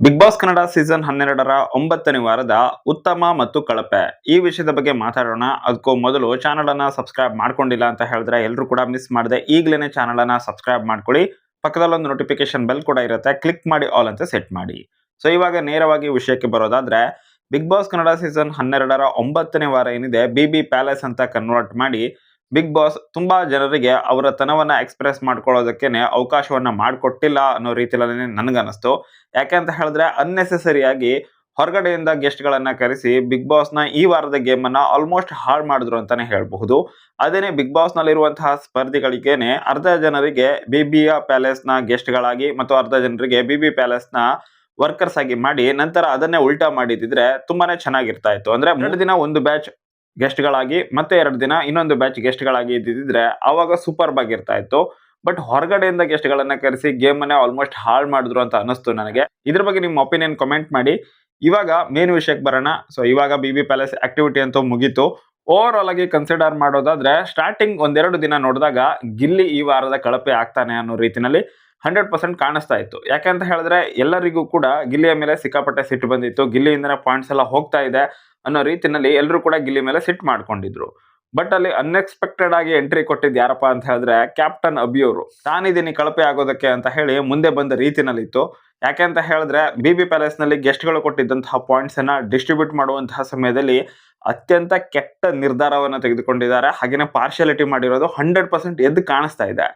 Big boss Kannada season 12ರ 9ನೇ ವಾರದ ಉತ್ತಮ ಮತ್ತು ಕಳಪೆ ಈ ವಿಷಯದ ಬಗ್ಗೆ ಮಾತಾಡೋಣ. ಅದಕ್ಕೂ ಮೊದಲು ಚಾನಲ್ ಅನ್ನ ಸಬ್ಸ್ಕ್ರೈಬ್ ಮಾಡ್ಕೊಂಡಿಲ್ಲ ಅಂತ ಹೇಳಿದ್ರೆ ಎಲ್ಲರೂ ಕೂಡ ಮಿಸ್ ಮಾಡದೆ ಈಗಲೇ ಚಾನಲ್ ಅನ್ನ ಸಬ್ಸ್ಕ್ರೈಬ್ ಮಾಡ್ಕೊಳ್ಳಿ. ಪಕ್ಕದಲ್ಲಿ ಒಂದು ನೋಟಿಫಿಕೇಶನ್ ಬೆಲ್ ಕೂಡ ಇರುತ್ತೆ, ಕ್ಲಿಕ್ ಮಾಡಿ ಆಲ್ ಅಂತ ಸೆಟ್ ಮಾಡಿ. ಸೊ ಇವಾಗ ನೇರವಾಗಿ ವಿಷಯಕ್ಕೆ ಬರೋದಾದ್ರೆ, ಬಿಗ್ ಬಾಸ್ ಕನ್ನಡ ಸೀಸನ್ 12ರ 9ನೇ ವಾರ ಏನಿದೆ BB ಪ್ಯಾಲೇಸ್ ಅಂತ ಕನ್ವರ್ಟ್ ಮಾಡಿ ಬಿಗ್ ಬಾಸ್ ತುಂಬಾ ಜನರಿಗೆ ಅವರ ತನವನ್ನ ಎಕ್ಸ್ಪ್ರೆಸ್ ಮಾಡ್ಕೊಳ್ಳೋದಕ್ಕೇನೆ ಅವಕಾಶವನ್ನ ಮಾಡಿಕೊಟ್ಟಿಲ್ಲ ಅನ್ನೋ ರೀತಿಯಲ್ಲಿ ನನಗನ್ನಿಸ್ತು. ಯಾಕೆ ಅಂತ ಹೇಳಿದ್ರೆ ಅನ್ನೆಸೆಸರಿಯಾಗಿ ಹೊರಗಡೆಯಿಂದ ಗೆಸ್ಟ್ ಗಳನ್ನ ಕರೆಸಿ ಬಿಗ್ ಬಾಸ್ ನ ಈ ವಾರದ ಗೇಮ್ ಅನ್ನ ಆಲ್ಮೋಸ್ಟ್ ಹಾಳು ಮಾಡಿದ್ರು ಅಂತಾನೆ ಹೇಳ್ಬಹುದು. ಅದೇನೆ ಬಿಗ್ ಬಾಸ್ ನಲ್ಲಿರುವಂತಹ ಸ್ಪರ್ಧಿಗಳಿಗೇನೆ ಅರ್ಧ ಜನರಿಗೆ ಬಿಬಿಯ ಪ್ಯಾಲೇಸ್ ನ ಗೆಸ್ಟ್ ಗಳಾಗಿ ಮತ್ತು ಅರ್ಧ ಜನರಿಗೆ BB ಪ್ಯಾಲೇಸ್ ನ ವರ್ಕರ್ಸ್ ಆಗಿ ಮಾಡಿ ನಂತರ ಅದನ್ನೇ ಉಲ್ಟಾ ಮಾಡಿದಿದ್ರೆ ತುಂಬಾನೇ ಚೆನ್ನಾಗಿರ್ತಾ ಇತ್ತು. ಅಂದ್ರೆ 2 ದಿನ ಒಂದು ಬ್ಯಾಚ್ ಗೆಸ್ಟ್ ಗಳಾಗಿ ಮತ್ತೆ 2 ದಿನ ಇನ್ನೊಂದು ಬ್ಯಾಚ್ ಗೆಸ್ಟ್ ಗಳಾಗಿ ಇದ್ದಿದ್ರೆ ಅವಾಗ ಸೂಪರ್ ಆಗಿರ್ತಾ ಇತ್ತು. ಬಟ್ ಹೊರಗಡೆಯಿಂದ ಗೆಸ್ಟ್ ಗಳನ್ನ ಕರೆಸಿ ಗೇಮ್ ಅನ್ನೇ ಆಲ್ಮೋಸ್ಟ್ ಹಾಳು ಮಾಡಿದ್ರು ಅಂತ ಅನಿಸ್ತು ನನಗೆ. ಇದ್ರ ಬಗ್ಗೆ ನಿಮ್ಮ ಒಪಿನಿಯನ್ ಕಮೆಂಟ್ ಮಾಡಿ. ಇವಾಗ ಮೇನ್ ವಿಷಯಕ್ಕೆ ಬರೋಣ. ಸೊ ಇವಾಗ BB ಪ್ಯಾಲೇಸ್ ಆಕ್ಟಿವಿಟಿ ಅಂತೂ ಮುಗೀತು. ಓವರ್ ಆಲ್ ಆಗಿ ಕನ್ಸಿಡರ್ ಮಾಡೋದಾದ್ರೆ ಸ್ಟಾರ್ಟಿಂಗ್ ಒಂದೆರಡು ದಿನ ನೋಡಿದಾಗ ಗಿಲ್ಲಿ ಈ ವಾರದ ಕಳಪೆ ಆಗ್ತಾನೆ ಅನ್ನೋ ರೀತಿನಲ್ಲಿ 100% ಕಾಣಿಸ್ತಾ ಇತ್ತು. ಯಾಕಂತ ಹೇಳಿದ್ರೆ ಎಲ್ಲರಿಗೂ ಕೂಡ ಗಿಲ್ಲಿಯ ಮೇಲೆ ಸಿಕ್ಕಾಪಟ್ಟೆ ಸಿಟ್ಟು ಬಂದಿತ್ತು. ಗಿಲ್ಲಿಯಿಂದನೇ ಪಾಯಿಂಟ್ಸ್ ಎಲ್ಲ ಹೋಗ್ತಾ ಇದೆ ಅನ್ನೋ ರೀತಿನಲ್ಲಿ ಎಲ್ಲರೂ ಕೂಡ ಗಿಲ್ಲಿ ಮೇಲೆ ಸಿಟ್ಟು ಮಾಡ್ಕೊಂಡಿದ್ರು. ಬಟ್ ಅಲ್ಲಿ ಅನ್ಎಕ್ಸ್ಪೆಕ್ಟೆಡ್ ಆಗಿ ಎಂಟ್ರಿ ಕೊಟ್ಟಿದ್ದು ಯಾರಪ್ಪ ಅಂತ ಹೇಳಿದ್ರೆ ಕ್ಯಾಪ್ಟನ್ ಅಭಿ ಅವರು. ತಾನಿದ್ದೀನಿ ಕಳಪೆ ಆಗೋದಕ್ಕೆ ಅಂತ ಹೇಳಿ ಮುಂದೆ ಬಂದ ರೀತಿನಲ್ಲಿತ್ತು. ಯಾಕೆ ಅಂತ ಹೇಳಿದ್ರೆ BB ಪ್ಯಾಲೇಸ್ ನಲ್ಲಿ ಗೆಸ್ಟ್ ಗಳು ಕೊಟ್ಟಿದ್ದಂತಹ ಪಾಯಿಂಟ್ಸ್ ಅನ್ನ ಡಿಸ್ಟ್ರಿಬ್ಯೂಟ್ ಮಾಡುವಂತಹ ಸಮಯದಲ್ಲಿ ಅತ್ಯಂತ ಕೆಟ್ಟ ನಿರ್ಧಾರವನ್ನು ತೆಗೆದುಕೊಂಡಿದ್ದಾರೆ. ಹಾಗೇನೆ ಪಾರ್ಶಿಯಾಲಿಟಿ ಮಾಡಿರೋದು 100% ಎದ್ದು ಕಾಣಿಸ್ತಾ ಇದೆ.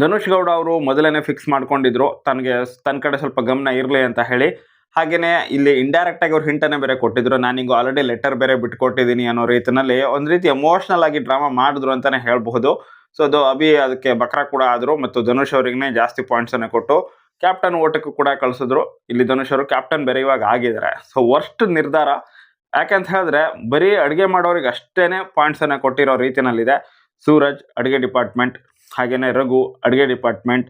ಧನುಷ್ ಗೌಡ ಅವರು ಮೊದಲೇನೆ ಫಿಕ್ಸ್ ಮಾಡ್ಕೊಂಡಿದ್ರು ತನಗೆ ತನ್ನ ಕಡೆ ಸ್ವಲ್ಪ ಗಮನ ಇರಲಿ ಅಂತ ಹೇಳಿ. ಹಾಗೇನೆ ಇಲ್ಲಿ ಇಂಡೈರೆಕ್ಟ್ ಆಗಿ ಅವ್ರು ಹಿಂಟನ್ನೇ ಬೇರೆ ಕೊಟ್ಟಿದ್ರು, ನಾನೀಗ ಆಲ್ರೆಡಿ ಲೆಟರ್ ಬೇರೆ ಬಿಟ್ಕೊಟ್ಟಿದ್ದೀನಿ ಅನ್ನೋ ರೀತಿನಲ್ಲಿ ಒಂದು ರೀತಿ ಎಮೋಷನಲ್ ಆಗಿ ಡ್ರಾಮಾ ಮಾಡಿದ್ರು ಅಂತಾನೆ ಹೇಳ್ಬಹುದು. ಸೊ ಅದು ಅಭಿ ಅದಕ್ಕೆ ಬಕ್ರ ಕೂಡ ಆದ್ರು ಮತ್ತು ಧನುಷ್ ಅವರಿಗೆ ಜಾಸ್ತಿ ಪಾಯಿಂಟ್ಸ್ ಅನ್ನ ಕೊಟ್ಟು ಕ್ಯಾಪ್ಟನ್ ಓಟಕ್ಕೂ ಕೂಡ ಕಳಿಸಿದ್ರು. ಇಲ್ಲಿ ಧನುಷ್ ಅವರು ಕ್ಯಾಪ್ಟನ್ ಬೇರೆ ಇವಾಗ ಆಗಿದ್ದಾರೆ. ಸೊ ವರ್ಸ್ಟ್ ನಿರ್ಧಾರ. ಯಾಕಂತ ಹೇಳಿದ್ರೆ ಬರೀ ಅಡುಗೆ ಮಾಡೋರಿಗೆ ಅಷ್ಟೇನೆ ಪಾಯಿಂಟ್ಸ್ ಅನ್ನ ಕೊಟ್ಟಿರೋ ರೀತಿನಲ್ಲಿದೆ. ಸೂರಜ್ ಅಡುಗೆ ಡಿಪಾರ್ಟ್ಮೆಂಟ್, ಹಾಗೇನೆ ರಘು ಅಡುಗೆ ಡಿಪಾರ್ಟ್ಮೆಂಟ್,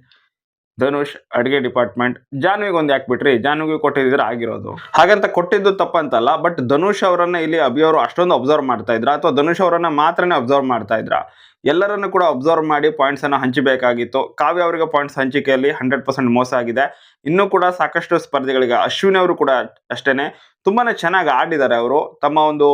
ಧನುಷ್ ಅಡುಗೆ ಡಿಪಾರ್ಟ್ಮೆಂಟ್, ಜಾನ್ವಿಗೆ ಒಂದು ಯಾಕೆ ಬಿಟ್ರಿ, ಜಾನ್ವಿಗೆ ಕೊಟ್ಟಿದ್ರೆ ಆಗಿರೋದು. ಹಾಗಂತ ಕೊಟ್ಟಿದ್ದು ತಪ್ಪಂತಲ್ಲ, ಬಟ್ ಧನುಷ್ ಅವರನ್ನ ಇಲ್ಲಿ ಅಭಿ ಅವರು ಅಷ್ಟೊಂದು ಅಬ್ಸರ್ವ್ ಮಾಡ್ತಾ ಇದ್ರ ಅಥವಾ ಧನುಷ್ ಅವರನ್ನ ಮಾತ್ರನೇ ಅಬ್ಸರ್ವ್ ಮಾಡ್ತಾ ಇದ್ರ? ಎಲ್ಲರನ್ನು ಕೂಡ ಅಬ್ಸರ್ವ್ ಮಾಡಿ ಪಾಯಿಂಟ್ಸ್ ಅನ್ನ ಹಂಚಬೇಕಾಗಿತ್ತು. ಕಾವ್ಯ ಅವರಿಗೆ ಪಾಯಿಂಟ್ಸ್ ಹಂಚಿಕೆಯಲ್ಲಿ 100% ಮೋಸ ಆಗಿದೆ. ಇನ್ನೂ ಕೂಡ ಸಾಕಷ್ಟು ಸ್ಪರ್ಧಿಗಳಿಗೆ, ಅಶ್ವಿನಿ ಅವರು ಕೂಡ ಅಷ್ಟೇನೆ ತುಂಬಾನೇ ಚೆನ್ನಾಗಿ ಆಡಿದ್ದಾರೆ. ಅವರು ತಮ್ಮ ಒಂದು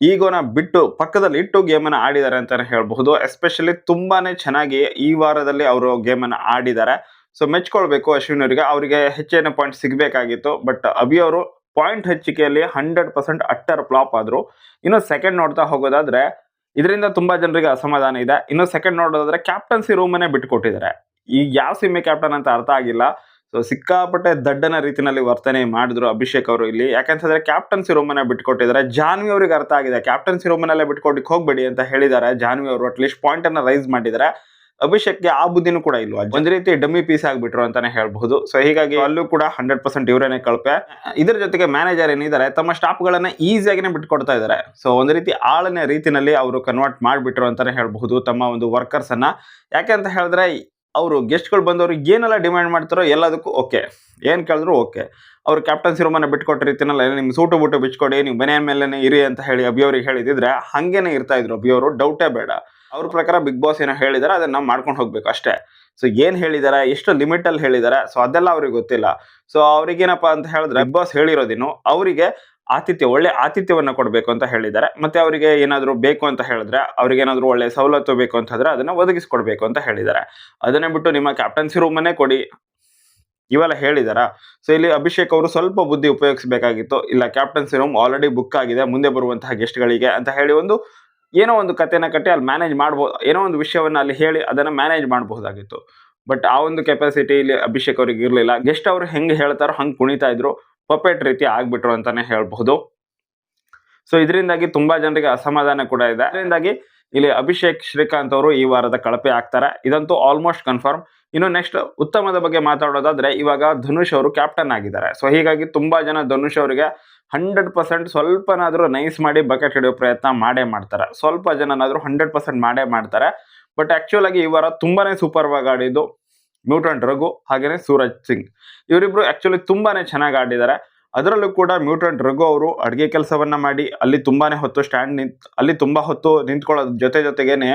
ಈಗೋನ ಬಿಟ್ಟು ಪಕ್ಕದಲ್ಲಿ ಇಟ್ಟು ಗೇಮ್ ಅನ್ನ ಆಡಿದ್ದಾರೆ ಅಂತಾನೆ ಹೇಳ್ಬಹುದು. ಎಸ್ಪೆಷಲಿ ತುಂಬಾನೇ ಚೆನ್ನಾಗಿ ಈ ವಾರದಲ್ಲಿ ಅವರು ಗೇಮ್ ಅನ್ನ ಆಡಿದ್ದಾರೆ. ಸೊ ಮೆಚ್ಕೊಳ್ಬೇಕು ಅಶ್ವಿನಿ ಅವರಿಗೆ ಹೆಚ್ಚಿನ ಪಾಯಿಂಟ್ ಸಿಗಬೇಕಾಗಿತ್ತು. ಬಟ್ ಅಭಿ ಅವರು ಪಾಯಿಂಟ್ ಹಂಚಿಕೆಯಲ್ಲಿ 100% ಅಟ್ಟರ್ ಫ್ಲಾಪ್ ಆದ್ರು. ಇನ್ನು ಸೆಕೆಂಡ್ ನೋಡ್ತಾ ಹೋಗೋದಾದ್ರೆ ಇದರಿಂದ ತುಂಬಾ ಜನರಿಗೆ ಅಸಮಾಧಾನ ಇದೆ. ಇನ್ನು ಸೆಕೆಂಡ್ ನೋಡೋದಾದ್ರೆ ಕ್ಯಾಪ್ಟನ್ಸಿ ರೂಮ್ ಅನ್ನೇ ಬಿಟ್ಕೊಟ್ಟಿದ್ದಾರೆ. ಈಗ ಯಾವ ಸಿಮ್ಮೆ ಕ್ಯಾಪ್ಟನ್ ಅಂತ ಅರ್ಥ ಆಗಿಲ್ಲ. ಸೊ ಸಿಕ್ಕಾಪಟ್ಟೆ ದಡ್ಡನ ರೀತಿನಲ್ಲಿ ವರ್ತನೆ ಮಾಡಿದ್ರು ಅಭಿಷೇಕ್ ಅವರು ಇಲ್ಲಿ. ಯಾಕಂತಂದ್ರೆ ಕ್ಯಾಪ್ಟನ್ಸಿ ರೂಮ್ ಅನ್ನ ಬಿಟ್ಕೊಟ್ಟಿದ್ದಾರೆ. ಜಾನ್ವಿ ಅವರಿಗೆ ಅರ್ಥ ಆಗಿದೆ, ಕ್ಯಾಪ್ಟನ್ಸಿ ರೂಮ್ ಅನ್ನೆಲ್ಲ ಬಿಟ್ಕೊಟ್ಟಿಕ್ ಹೋಗ್ಬೇಡಿ ಅಂತ ಹೇಳಿದ್ದಾರೆ ಜಾನ್ವಿ ಅವರು. ಅಟ್ಲೀಸ್ಟ್ ಪಾಯಿಂಟ್ ಅನ್ನ ರೈಸ್ ಮಾಡಿದ್ದಾರೆ. ಅಭಿಷೇಕ್ಗೆ ಆ ಬುದ್ಧಿನೂ ಕೂಡ ಇಲ್ವಾ, ಒಂದ್ ರೀತಿ ಡಮ್ಮಿ ಪೀಸ್ ಆಗ್ಬಿಟ್ರು ಅಂತಾನೆ ಹೇಳ್ಬಹುದು. ಸೊ ಹೀಗಾಗಿ ಅಲ್ಲೂ ಕೂಡ 100% ಇವರೇನೆ ಕಳಪೆ. ಇದ್ರ ಜೊತೆಗೆ ಮ್ಯಾನೇಜರ್ ಏನಿದ್ದಾರೆ ತಮ್ಮ ಸ್ಟಾಫ್ ಗಳನ್ನ ಈಸಿಯಾಗಿನೇ ಬಿಟ್ಕೊಡ್ತಾ ಇದ್ದಾರೆ. ಸೊ ಒಂದ್ ರೀತಿ ಆಳನೆ ರೀತಿನಲ್ಲಿ ಅವರು ಕನ್ವರ್ಟ್ ಮಾಡ್ಬಿಟ್ರು ಅಂತಾನೆ ಹೇಳ್ಬಹುದು ತಮ್ಮ ಒಂದು ವರ್ಕರ್ಸ್ ಅನ್ನ. ಯಾಕೆ ಅಂತ ಹೇಳಿದ್ರೆ ಅವರು ಗೆಸ್ಟ್ ಗಳು ಬಂದವರು ಏನೆಲ್ಲ ಡಿಮ್ಯಾಂಡ್ ಮಾಡ್ತಾರೋ ಎಲ್ಲದಕ್ಕೂ ಓಕೆ, ಏನ್ ಕೇಳಿದ್ರು ಓಕೆ. ಅವ್ರು ಕ್ಯಾಪ್ಟನ್ಸಿ ರೂಮ್ ಅನ್ನ ಬಿಟ್ಕೊಟ್ಟ ರೀತಿನಲ್ಲ, ನಿಮ್ ಸೂಟು ಬೂಟು ಬಿಚ್ಕೊಡಿ, ನೀವು ಮನೆಯ ಮೇಲೆ ಇರಿ ಅಂತ ಹೇಳಿ ಅಭಿ ಅವ್ರಿಗೆ ಹೇಳಿದಿದ್ರೆ ಹಂಗೇನೆ ಇರ್ತಾ ಇದ್ರು ಅಭಿ ಅವರು. ಡೌಟೇ ಬೇಡ. ಅವ್ರ ಪ್ರಕಾರ ಬಿಗ್ ಬಾಸ್ ಏನೋ ಹೇಳಿದಾರೆ ಅದನ್ನ ನಾವು ಮಾಡ್ಕೊಂಡು ಹೋಗ್ಬೇಕು ಅಷ್ಟೇ. ಸೊ ಏನ್ ಹೇಳಿದಾರೆ, ಎಷ್ಟು ಲಿಮಿಟ್ ಅಲ್ಲಿ ಹೇಳಿದಾರೆ, ಸೊ ಅದೆಲ್ಲ ಅವ್ರಿಗೆ ಗೊತ್ತಿಲ್ಲ. ಸೊ ಅವ್ರಿಗೇನಪ್ಪಾ ಅಂತ ಹೇಳಿದ್ರೆ ಬಿಗ್ ಬಾಸ್ ಹೇಳಿರೋದಿನ್ನು ಅವರಿಗೆ ಒಳ್ಳೆ ಆತಿಥ್ಯವನ್ನ ಕೊಡಬೇಕು ಅಂತ ಹೇಳಿದ್ದಾರೆ. ಮತ್ತೆ ಅವರಿಗೆ ಏನಾದ್ರು ಬೇಕು ಅಂತ ಹೇಳಿದ್ರೆ, ಅವ್ರಿಗೆ ಏನಾದ್ರು ಒಳ್ಳೆ ಸವಲತ್ತು ಬೇಕು ಅಂತಂದ್ರೆ ಅದನ್ನ ಒದಗಿಸ್ಕೊಡ್ಬೇಕು ಅಂತ ಹೇಳಿದ್ದಾರೆ. ಅದನ್ನೇ ಬಿಟ್ಟು ನಿಮ್ಮ ಕ್ಯಾಪ್ಟನ್ಸಿ ರೂಮ್ ಅನ್ನೇ ಕೊಡಿ ಇವೆಲ್ಲ ಹೇಳಿದಾರ. ಸೊ ಇಲ್ಲಿ ಅಭಿಷೇಕ್ ಅವರು ಸ್ವಲ್ಪ ಬುದ್ಧಿ ಉಪಯೋಗಿಸಬೇಕಾಗಿತ್ತು. ಇಲ್ಲ, ಕ್ಯಾಪ್ಟನ್ಸಿ ರೂಮ್ ಆಲ್ರೆಡಿ ಬುಕ್ ಆಗಿದೆ ಮುಂದೆ ಬರುವಂತಹ ಗೆಸ್ಟ್ ಗಳಿಗೆ ಅಂತ ಹೇಳಿ ಏನೋ ಒಂದು ಕಥೆನ ಕಟ್ಟಿ ಅಲ್ಲಿ ಮ್ಯಾನೇಜ್ ಮಾಡ್ಬೋದು, ಏನೋ ಒಂದು ವಿಷಯವನ್ನ ಅಲ್ಲಿ ಹೇಳಿ ಅದನ್ನ ಮ್ಯಾನೇಜ್ ಮಾಡಬಹುದಾಗಿತ್ತು. ಬಟ್ ಆ ಒಂದು ಕೆಪಾಸಿಟಿ ಇಲ್ಲಿ ಅಭಿಷೇಕ್ ಅವ್ರಿಗೆ ಇರಲಿಲ್ಲ. ಗೆಸ್ಟ್ ಅವರು ಹೆಂಗೆ ಹೇಳ್ತಾರೋ ಹಂಗೆ ಕುಣಿತಾ ಇದ್ರು, ಪಪೆಟ್ ರೀತಿ ಆಗ್ಬಿಟ್ರು ಅಂತಾನೆ ಹೇಳ್ಬಹುದು. ಸೊ ಇದರಿಂದಾಗಿ ತುಂಬಾ ಜನರಿಗೆ ಅಸಮಾಧಾನ ಕೂಡ ಇದೆ. ಇದರಿಂದಾಗಿ ಇಲ್ಲಿ ಅಭಿಷೇಕ್ ಶ್ರೀಕಾಂತ್ ಅವರು ಈ ವಾರದ ಕಳಪೆ ಆಗ್ತಾರೆ, ಇದಂತೂ ಆಲ್ಮೋಸ್ಟ್ ಕನ್ಫರ್ಮ್. ಇನ್ನು ನೆಕ್ಸ್ಟ್ ಉತ್ತಮದ ಬಗ್ಗೆ ಮಾತಾಡೋದಾದ್ರೆ ಇವಾಗ ಧನುಷ್ ಅವರು ಕ್ಯಾಪ್ಟನ್ ಆಗಿದ್ದಾರೆ. ಸೊ ಹೀಗಾಗಿ ತುಂಬಾ ಜನ ಧನುಷ್ ಅವರಿಗೆ 100% ಸ್ವಲ್ಪನಾದ್ರೂ ನೈಸ್ ಮಾಡಿ ಬಕೆಟ್ ಹಿಡಿಯೋ ಪ್ರಯತ್ನ ಮಾಡೇ ಮಾಡ್ತಾರೆ. ಸ್ವಲ್ಪ ಜನನಾದ್ರೂ 100% ಮಾಡೇ ಮಾಡ್ತಾರೆ. ಬಟ್ ಆಕ್ಚುಲ್ ಆಗಿ ಈ ವಾರ ತುಂಬಾನೇ ಸೂಪರ್ ಆಗಿ ಆಡಿದ್ದು ಮ್ಯೂಟೆಂಟ್ ರಘು ಹಾಗೇನೆ ಸೂರಜ್ ಸಿಂಗ್. ಇವರಿಬ್ರು ಆಕ್ಚುಲಿ ತುಂಬಾನೇ ಚೆನ್ನಾಗಿ ಆಡಿದ್ದಾರೆ. ಅದರಲ್ಲೂ ಕೂಡ ಮ್ಯೂಟೆಂಟ್ ರಘು ಅವರು ಅಡುಗೆ ಕೆಲಸವನ್ನ ಮಾಡಿ ಅಲ್ಲಿ ತುಂಬಾನೇ ಹೊತ್ತು ಅಲ್ಲಿ ತುಂಬಾ ಹೊತ್ತು ನಿಂತ್ಕೊಳ್ಳೋದ್ರ ಜೊತೆಗೇನೆ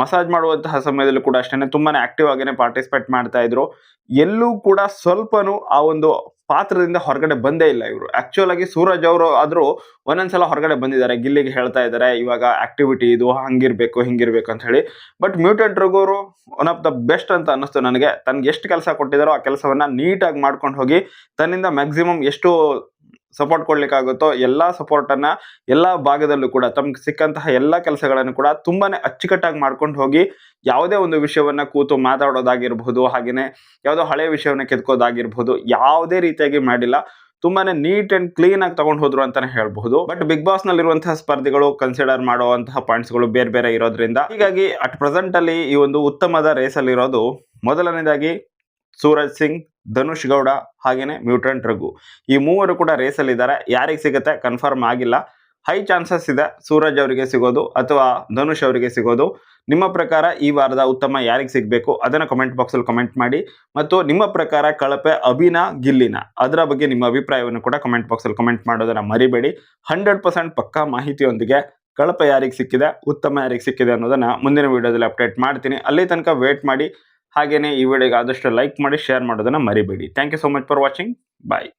ಮಸಾಜ್ ಮಾಡುವಂತಹ ಸಮಯದಲ್ಲೂ ಕೂಡ ಅಷ್ಟೇ ತುಂಬಾನೇ ಆಕ್ಟಿವ್ ಆಗೇನೆ ಪಾರ್ಟಿಸಿಪೇಟ್ ಮಾಡ್ತಾ ಇದ್ರು. ಎಲ್ಲೂ ಕೂಡ ಸ್ವಲ್ಪನೂ ಆ ಒಂದು ಪಾತ್ರದಿಂದ ಹೊರಗಡೆ ಬಂದೇ ಇಲ್ಲ ಇವರು. ಆಕ್ಚುಯಲ್ ಆಗಿ ಸೂರಜ್ ಅವರು ಆದ್ರೂ ಒಂದೊಂದ್ಸಲ ಹೊರಗಡೆ ಬಂದಿದ್ದಾರೆ, ಗಿಲ್ಲಿಗೆ ಹೇಳ್ತಾ ಇದ್ದಾರೆ ಇವಾಗ ಆಕ್ಟಿವಿಟಿ ಇದು ಹಂಗಿರ್ಬೇಕು ಹಿಂಗಿರ್ಬೇಕು ಅಂತ ಹೇಳಿ. ಬಟ್ ಮ್ಯೂಟೆಂಟ್ ರಘು ಅವರು ಒನ್ ಆಫ್ ದ ಬೆಸ್ಟ್ ಅಂತ ಅನ್ನಿಸ್ತು ನನಗೆ. ತನ್ಗೆ ಎಷ್ಟು ಕೆಲಸ ಕೊಟ್ಟಿದ್ದಾರೋ ಆ ಕೆಲಸವನ್ನ ನೀಟಾಗಿ ಮಾಡ್ಕೊಂಡು ಹೋಗಿ ತನ್ನಿಂದ ಮ್ಯಾಕ್ಸಿಮಮ್ ಎಷ್ಟು ಸಪೋರ್ಟ್ ಕೊಡ್ಲಿಕ್ಕಾಗುತ್ತೋ ಎಲ್ಲಾ ಸಪೋರ್ಟ್ ಅನ್ನ ಎಲ್ಲಾ ಭಾಗದಲ್ಲೂ ಕೂಡ ತಮ್ಗೆ ಸಿಕ್ಕಂತಹ ಎಲ್ಲಾ ಕೆಲಸಗಳನ್ನು ಕೂಡ ತುಂಬಾನೇ ಅಚ್ಚುಕಟ್ಟಾಗಿ ಮಾಡ್ಕೊಂಡು ಹೋಗಿ ಯಾವುದೇ ಒಂದು ವಿಷಯವನ್ನ ಕೂತು ಮಾತಾಡೋದಾಗಿರ್ಬಹುದು, ಹಾಗೇನೆ ಯಾವುದೋ ಹಳೆ ವಿಷಯವನ್ನ ಕೆದ್ಕೋದಾಗಿರ್ಬಹುದು, ಯಾವುದೇ ರೀತಿಯಾಗಿ ಮಾಡಿಲ್ಲ. ತುಂಬಾನೇ ನೀಟ್ ಅಂಡ್ ಕ್ಲೀನ್ ಆಗಿ ತಗೊಂಡು ಹೋದ್ರು ಅಂತಾನೆ ಹೇಳ್ಬಹುದು. ಬಟ್ ಬಿಗ್ ಬಾಸ್ ನಲ್ಲಿರುವಂತಹ ಸ್ಪರ್ಧಿಗಳು ಕನ್ಸಿಡರ್ ಮಾಡುವಂತಹ ಪಾಯಿಂಟ್ಸ್ ಗಳು ಬೇರೆ ಬೇರೆ ಇರೋದ್ರಿಂದ ಹೀಗಾಗಿ ಅಟ್ ಪ್ರೆಸೆಂಟ್ ಅಲ್ಲಿ ಈ ಒಂದು ಉತ್ತಮದ ರೇಸ್ ಅಲ್ಲಿ ಇರೋದು ಮೊದಲನೇದಾಗಿ ಸೂರಜ್ ಸಿಂಗ್, ಧನುಷ್ ಗೌಡ ಹಾಗೇನೆ ಮ್ಯೂಟೆಂಟ್ ರಘು. ಈ ಮೂವರು ಕೂಡ ರೇಸಲ್ಲಿ ಇದ್ದಾರೆ. ಯಾರಿಗೆ ಸಿಗುತ್ತೆ ಕನ್ಫರ್ಮ್ ಆಗಿಲ್ಲ. ಹೈ ಚಾನ್ಸಸ್ ಇದೆ ಸೂರಜ್ ಅವರಿಗೆ ಸಿಗೋದು ಅಥವಾ ಧನುಷ್ ಅವರಿಗೆ ಸಿಗೋದು. ನಿಮ್ಮ ಪ್ರಕಾರ ಈ ವಾರದ ಉತ್ತಮ ಯಾರಿಗೆ ಸಿಗಬೇಕು ಅದನ್ನ ಕಮೆಂಟ್ ಬಾಕ್ಸ್ ಅಲ್ಲಿ ಕಮೆಂಟ್ ಮಾಡಿ. ಮತ್ತು ನಿಮ್ಮ ಪ್ರಕಾರ ಕಳಪೆ ಅಭಿನ ಗಿಲ್ಲಿನ ಅದರ ಬಗ್ಗೆ ನಿಮ್ಮ ಅಭಿಪ್ರಾಯವನ್ನು ಕೂಡ ಕಮೆಂಟ್ ಬಾಕ್ಸ್ ಅಲ್ಲಿ ಕಮೆಂಟ್ ಮಾಡೋದನ್ನ ಮರಿಬೇಡಿ. 100% ಪಕ್ಕಾ ಮಾಹಿತಿಯೊಂದಿಗೆ ಕಳಪೆ ಯಾರಿಗೆ ಸಿಕ್ಕಿದೆ, ಉತ್ತಮ ಯಾರಿಗೆ ಸಿಕ್ಕಿದೆ ಅನ್ನೋದನ್ನ ಮುಂದಿನ ವಿಡಿಯೋದಲ್ಲಿ ಅಪ್ಡೇಟ್ ಮಾಡ್ತೀನಿ. ಅಲ್ಲಿ ತನಕ ವೇಟ್ ಮಾಡಿ. ಹಾಗೇನೆ ಈ ವಿಡಿಯೋಗೆ ಆದಷ್ಟು ಲೈಕ್ ಮಾಡಿ, ಶೇರ್ ಮಾಡೋದನ್ನ ಮರಿಬೇಡಿ. Thank you so much for watching. Bye.